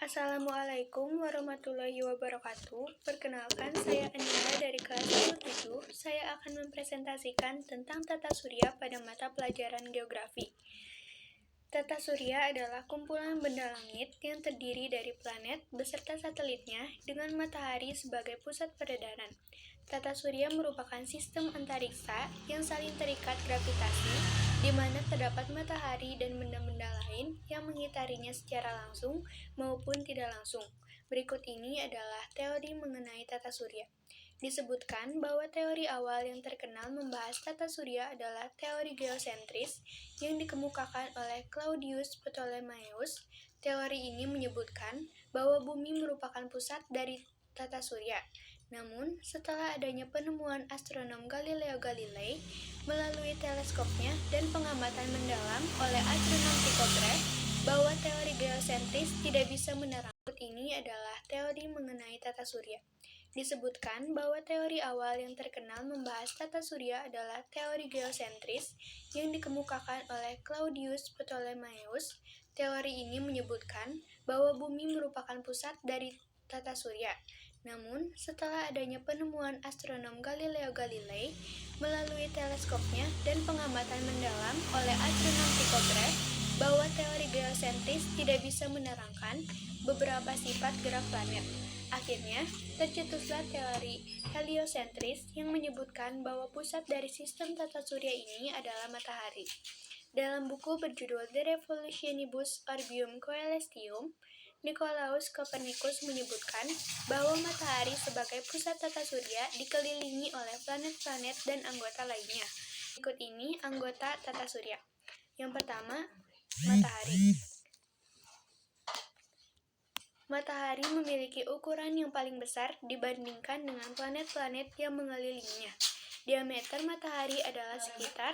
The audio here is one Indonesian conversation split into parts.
Assalamualaikum warahmatullahi wabarakatuh. Perkenalkan, saya Anila dari kelas 7. Saya akan mempresentasikan tentang tata surya pada mata pelajaran geografi. Tata surya adalah kumpulan benda langit yang terdiri dari planet beserta satelitnya dengan matahari sebagai pusat peredaran. Tata surya merupakan sistem antariksa yang saling terikat gravitasi, di mana terdapat matahari dan benda-benda lain yang mengitarinya secara langsung maupun tidak langsung. Berikut ini adalah teori mengenai tata surya. Disebutkan bahwa teori awal yang terkenal membahas tata surya adalah teori geosentris yang dikemukakan oleh Claudius Ptolemaios. Teori ini menyebutkan bahwa bumi merupakan pusat dari tata surya. Namun, setelah adanya penemuan astronom Galileo Galilei melalui teleskopnya dan pengamatan mendalam oleh astronom Tycho Brahe bahwa teori geosentris tidak bisa menerangkan. Ini adalah teori mengenai tata surya. Disebutkan bahwa teori awal yang terkenal membahas tata surya adalah teori geosentris yang dikemukakan oleh Claudius Ptolemaios. Teori ini menyebutkan bahwa bumi merupakan pusat dari tata surya. Namun, setelah adanya penemuan astronom Galileo Galilei melalui teleskopnya dan pengamatan mendalam oleh astronom Tycho Brahe bahwa teori geosentris tidak bisa menerangkan beberapa sifat gerak planet. Akhirnya, tercetuslah teori heliosentris yang menyebutkan bahwa pusat dari sistem tata surya ini adalah matahari. Dalam buku berjudul De Revolutionibus Orbium Coelestium, Nicolaus Copernicus menyebutkan bahwa matahari sebagai pusat tata surya dikelilingi oleh planet-planet dan anggota lainnya. Berikut ini anggota tata surya. Yang pertama, matahari. Matahari memiliki ukuran yang paling besar dibandingkan dengan planet-planet yang mengelilinginya. Diameter matahari adalah sekitar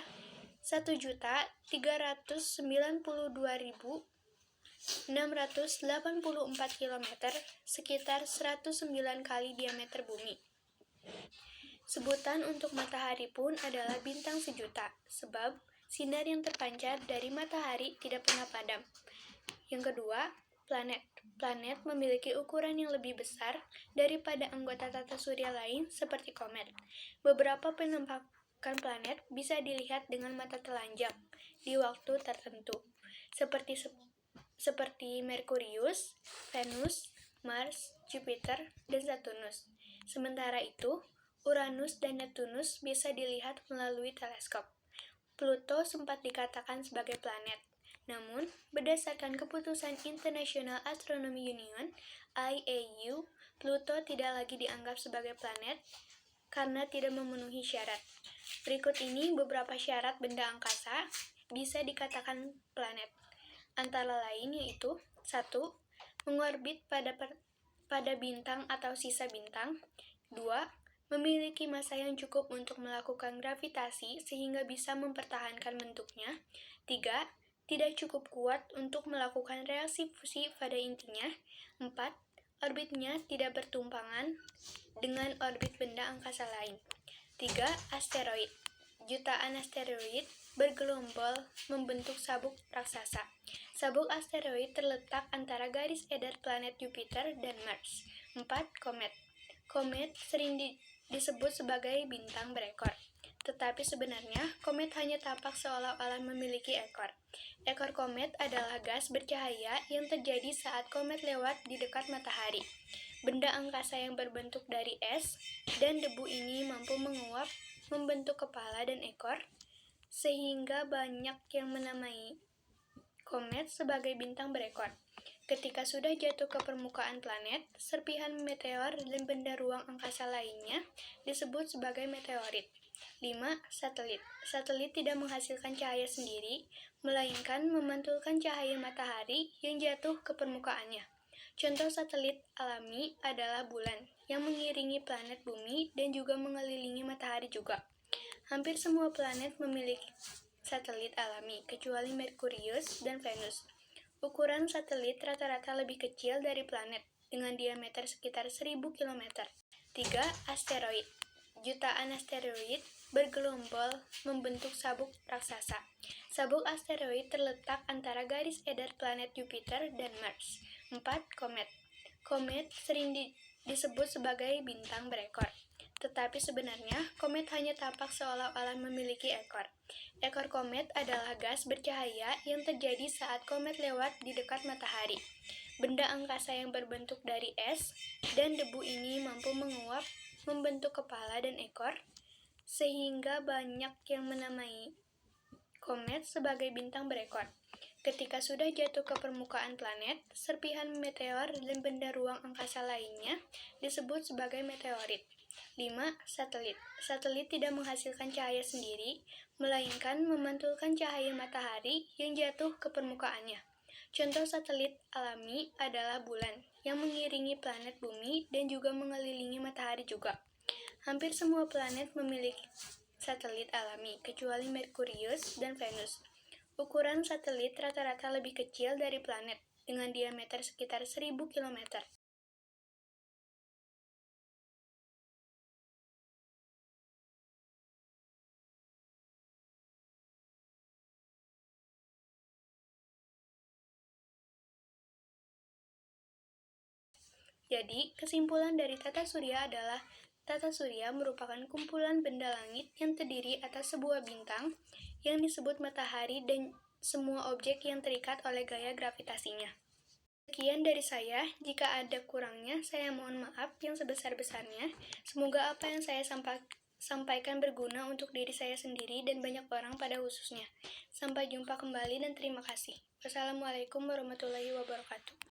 1.392.684 km, sekitar 109 kali diameter bumi. Sebutan untuk matahari pun adalah bintang sejuta, sebab sinar yang terpancar dari matahari tidak pernah padam. Yang kedua, planet. Planet memiliki ukuran yang lebih besar daripada anggota tata surya lain seperti komet. Beberapa penampakan planet bisa dilihat dengan mata telanjang di waktu tertentu, seperti Merkurius, Venus, Mars, Jupiter, dan Saturnus. Sementara itu, Uranus dan Neptunus bisa dilihat melalui teleskop. Pluto sempat dikatakan sebagai planet. Namun, berdasarkan keputusan International Astronomy Union (IAU), Pluto tidak lagi dianggap sebagai planet karena tidak memenuhi syarat. Berikut ini beberapa syarat benda angkasa bisa dikatakan planet. Antara lain yaitu 1. Mengorbit pada bintang atau sisa bintang. 2. Memiliki massa yang cukup untuk melakukan gravitasi sehingga bisa mempertahankan bentuknya. 3. Tidak cukup kuat untuk melakukan reaksi fusi pada intinya. 4. Orbitnya tidak bertumpangan dengan orbit benda angkasa lain. 3. Asteroid. Jutaan asteroid bergelombol membentuk sabuk raksasa. Sabuk asteroid terletak antara garis edar planet Jupiter dan Mars. 4. Komet. Komet sering disebut sebagai bintang berekor. Tetapi sebenarnya, komet hanya tampak seolah-olah memiliki ekor. Ekor komet adalah gas bercahaya yang terjadi saat komet lewat di dekat matahari. Benda angkasa yang berbentuk dari es dan debu ini mampu menguap, membentuk kepala dan ekor, sehingga banyak yang menamai komet sebagai bintang berekor. Ketika sudah jatuh ke permukaan planet, serpihan meteor dan benda ruang angkasa lainnya disebut sebagai meteorit. 5. Satelit. Satelit tidak menghasilkan cahaya sendiri, melainkan memantulkan cahaya matahari yang jatuh ke permukaannya. Contoh satelit alami adalah bulan, yang mengiringi planet bumi dan juga mengelilingi matahari juga. Hampir semua planet memiliki satelit alami, kecuali Merkurius dan Venus. Ukuran satelit rata-rata lebih kecil dari planet, dengan diameter sekitar 1000 km. 3. Asteroid. Jutaan asteroid bergelombol membentuk sabuk raksasa. Sabuk asteroid terletak antara garis edar planet Jupiter dan Mars. 4. Komet. Komet sering disebut sebagai bintang berekor. Tetapi sebenarnya, komet hanya tampak seolah-olah memiliki ekor. Ekor komet adalah gas bercahaya yang terjadi saat komet lewat di dekat matahari. Benda angkasa yang berbentuk dari es dan debu ini mampu menguap, membentuk kepala dan ekor, sehingga banyak yang menamai komet sebagai bintang berekor. Ketika sudah jatuh ke permukaan planet, serpihan meteor dan benda ruang angkasa lainnya disebut sebagai meteorit. 5. Satelit. Satelit tidak menghasilkan cahaya sendiri, melainkan memantulkan cahaya matahari yang jatuh ke permukaannya. Contoh satelit alami adalah bulan, yang mengiringi planet bumi dan juga mengelilingi matahari juga. Hampir semua planet memiliki satelit alami, kecuali Merkurius dan Venus. Ukuran satelit rata-rata lebih kecil dari planet, dengan diameter sekitar 1000 km. Jadi, kesimpulan dari tata surya adalah tata surya merupakan kumpulan benda langit yang terdiri atas sebuah bintang yang disebut matahari dan semua objek yang terikat oleh gaya gravitasinya. Sekian dari saya, jika ada kurangnya, saya mohon maaf yang sebesar-besarnya. Semoga apa yang saya sampaikan berguna untuk diri saya sendiri dan banyak orang pada khususnya. Sampai jumpa kembali dan terima kasih. Wassalamualaikum warahmatullahi wabarakatuh.